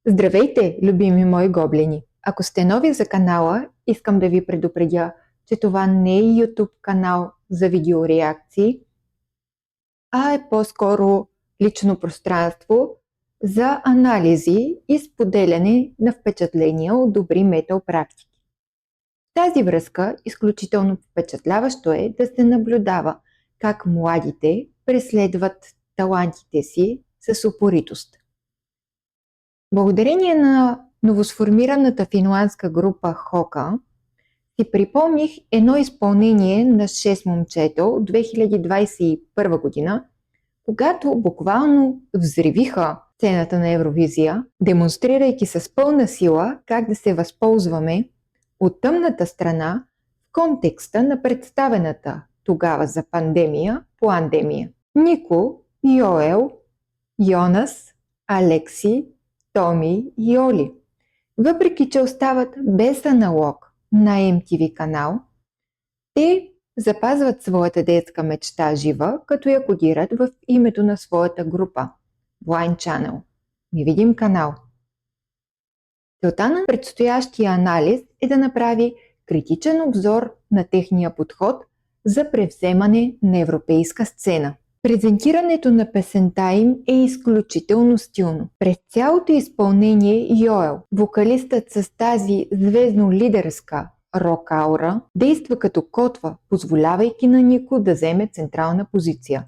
Здравейте, любими мои гоблини! Ако сте нови за канала, искам да ви предупредя, че това не е YouTube канал за видеореакции, а е по-скоро лично пространство за анализи и споделяне на впечатления от добри метал практики. В тази връзка изключително впечатляващо е да се наблюдава как младите преследват талантите си с упоритост. Благодарение на новосформираната финландска група Хока си припомних едно изпълнение на 6 момчета от 2021 година, когато буквално взривиха сцената на Евровизия, демонстрирайки с пълна сила как да се възползваме от тъмната страна в контекста на представената тогава за пандемия пандемия. Нико, Йоел, Йонас, Алекси, Томи и Оли. Въпреки че остават без аналог на MTV канал, те запазват своята детска мечта жива, като я кодират в името на своята група Blind Channel, невидим канал. Целта на предстоящия анализ е да направи критичен обзор на техния подход за превземане на европейска сцена. Презентирането на песента им е изключително стилно. През цялото изпълнение Йоел, вокалистът с тази звездно-лидерска рок аура, действа като котва, позволявайки на Нико да вземе централна позиция.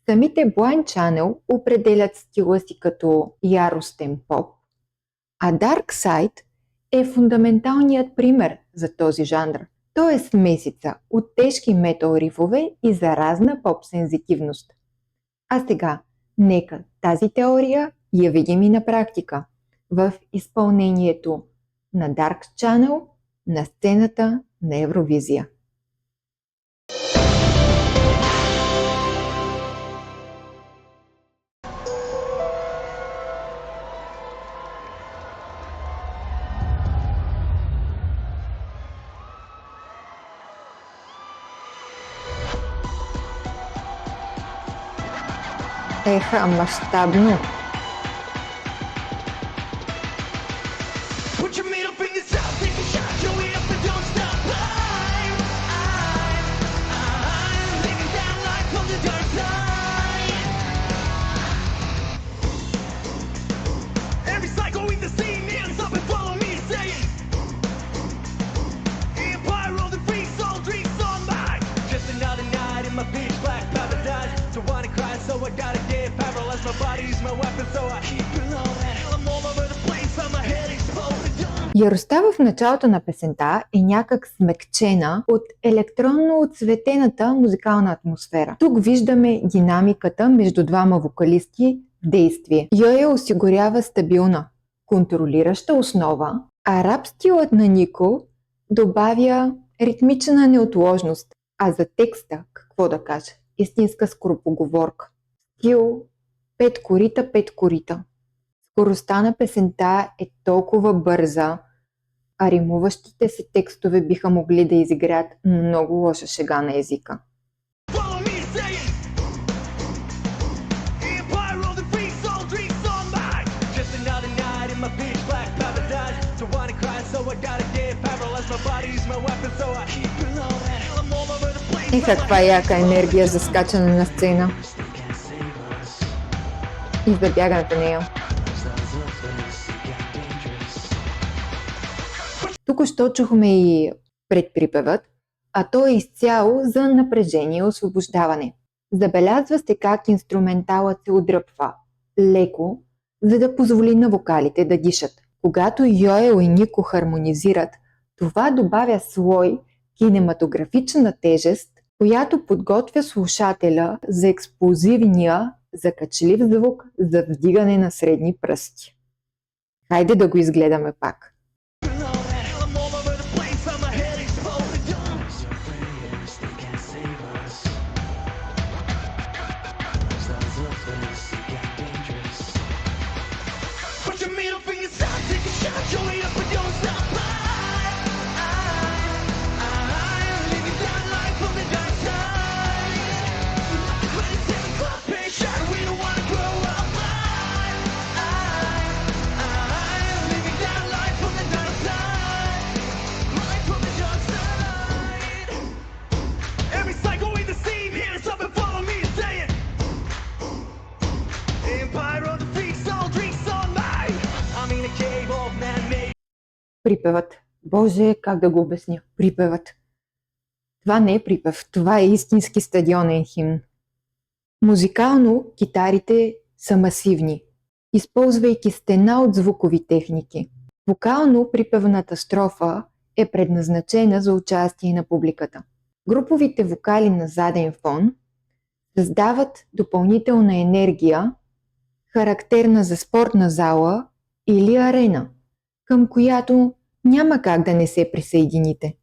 Самите Blind Channel определят стила си като яростен поп, а Dark Side е фундаменталният пример за този жанр. Той е смесица от тежки метал рифове и заразна поп-сензитивност. А сега, нека тази теория я видим и на практика в изпълнението на Dark Channel на сцената на Евровизия. Еха, мащабно! Яростта в началото на песента е някак смекчена от електронно отцветената музикална атмосфера. Тук виждаме динамиката между двама вокалисти в действие. Йоел осигурява стабилна, контролираща основа, а рап стилът на Нико добавя ритмична неотложност. А за текста, какво да кажа? Истинска скоропоговорка. Стил 5 корита, 5 корита. Скоростта на песента е толкова бърза, а римуващите се текстове биха могли да изиграят много лоша шега на езика. И каква яка енергия за скачане на сцена и за бягането нея. Тук-що чухме и предприпевът, а то е изцяло за напрежение и освобождаване. Забелязва се как инструменталът се отдръпва леко, за да позволи на вокалите да дишат. Когато Йоел и Нико хармонизират, това добавя слой кинематографична тежест, която подготвя слушателя за експлозивния, закачлив звук за вдигане на средни пръсти. Хайде да го изгледаме пак. припевът. Боже, как да го обясня? Припевът. Това не е припев, това е истински стадионен химн. Музикално китарите са масивни, използвайки стена от звукови техники. Вокално припевната строфа е предназначена за участие на публиката. Груповите вокали на заден фон създават допълнителна енергия, характерна за спортна зала или арена, към която няма как да не се присъедините.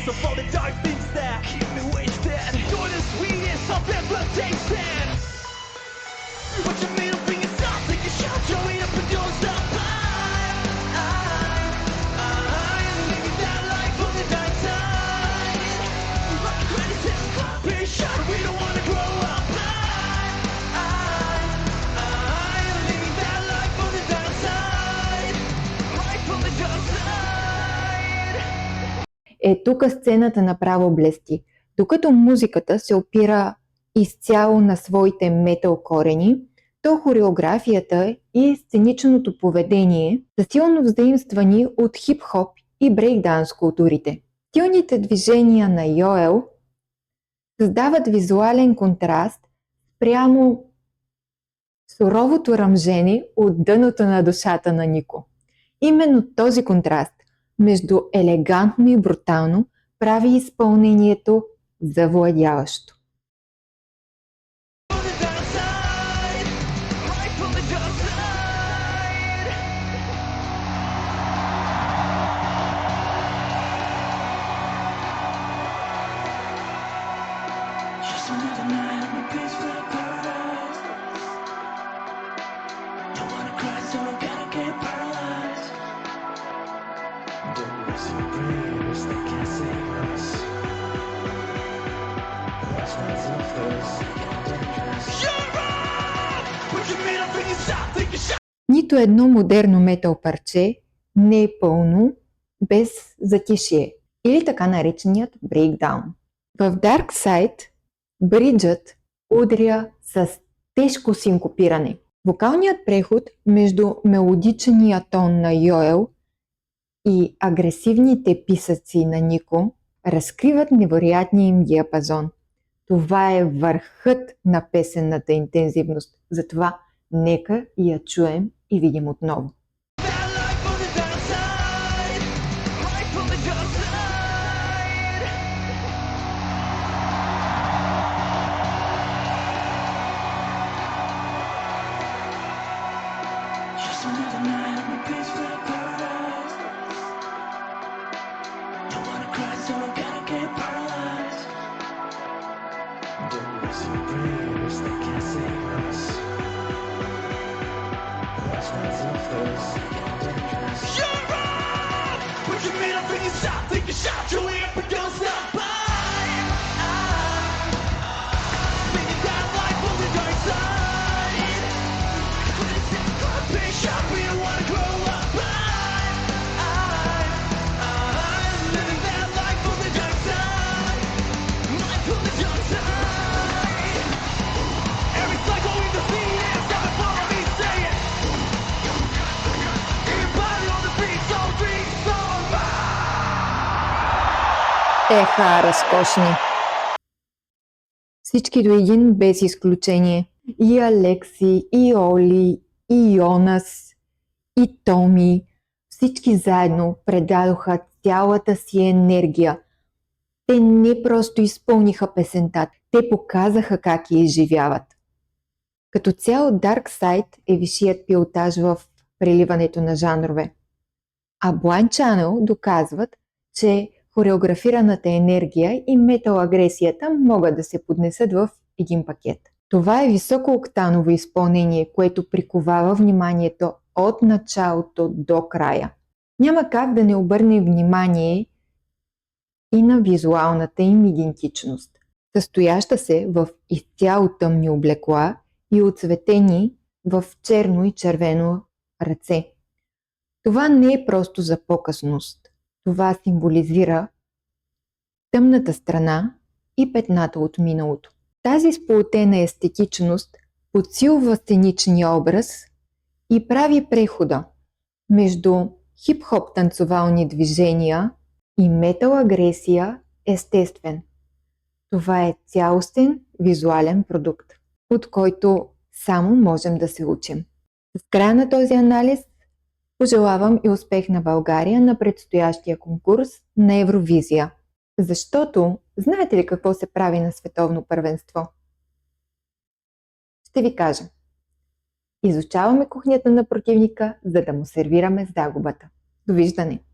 So for the dark things that keep me wasted, you're the sweetest I've ever tasted. What you made of being soft, take a shot, show it up and don't stop. I'm living that life on the dark side. Like a credit test, copy shot, we don't wanna grow up. I'm living that life on the dark side. Life on the dark side. Тук сцената направо блести. Докато музиката се опира изцяло на своите метал корени, то хореографията и сценичното поведение са силно взаимствани от хип-хоп и брейкданс културите. Стилните движения на Йоел създават визуален контраст прямо суровото ръмжене от дъното на душата на Нико. Именно този контраст между елегантно и брутално прави изпълнението завладяващо. Нито едно модерно метал парче не е пълно без затишие, или така нареченият брейкдаун. В Dark Side бриджът удря с тежко синкопиране. Вокалният преход между мелодичния тон на Йоел и агресивните писъци на Нико разкриват невероятния им диапазон. Това е върхът на песенната интензивност, затова нека я чуем и видим отново. Еха, разкошни! Всички до един без изключение. И Алекси, и Оли, и Йонас, и Томи. Всички заедно предадоха цялата си енергия. Те не просто изпълниха песента, те показаха как я изживяват. Като цяло Dark Side е висшият пилотаж в преливането на жанрове. А Blind Channel доказват, че хореографираната енергия и метал агресията могат да се поднесат в един пакет. Това е високооктаново изпълнение, което приковава вниманието от началото до края. Няма как да не обърнем внимание и на визуалната им идентичност, състояща се в изцяло тъмни облекла и оцветени в черно и червено ръце. Това не е просто за показност. Това символизира тъмната страна и петната от миналото. Тази сплотена естетичност подсилва сценичния образ и прави прехода между хип-хоп танцовални движения и метал агресия естествен. Това е цялостен визуален продукт, от който само можем да се учим. В края на този анализ пожелавам и успех на България на предстоящия конкурс на Евровизия. Защото, знаете ли какво се прави на световно първенство? Ще ви кажа. Изучаваме кухнята на противника, за да му сервираме загубата. Довиждане!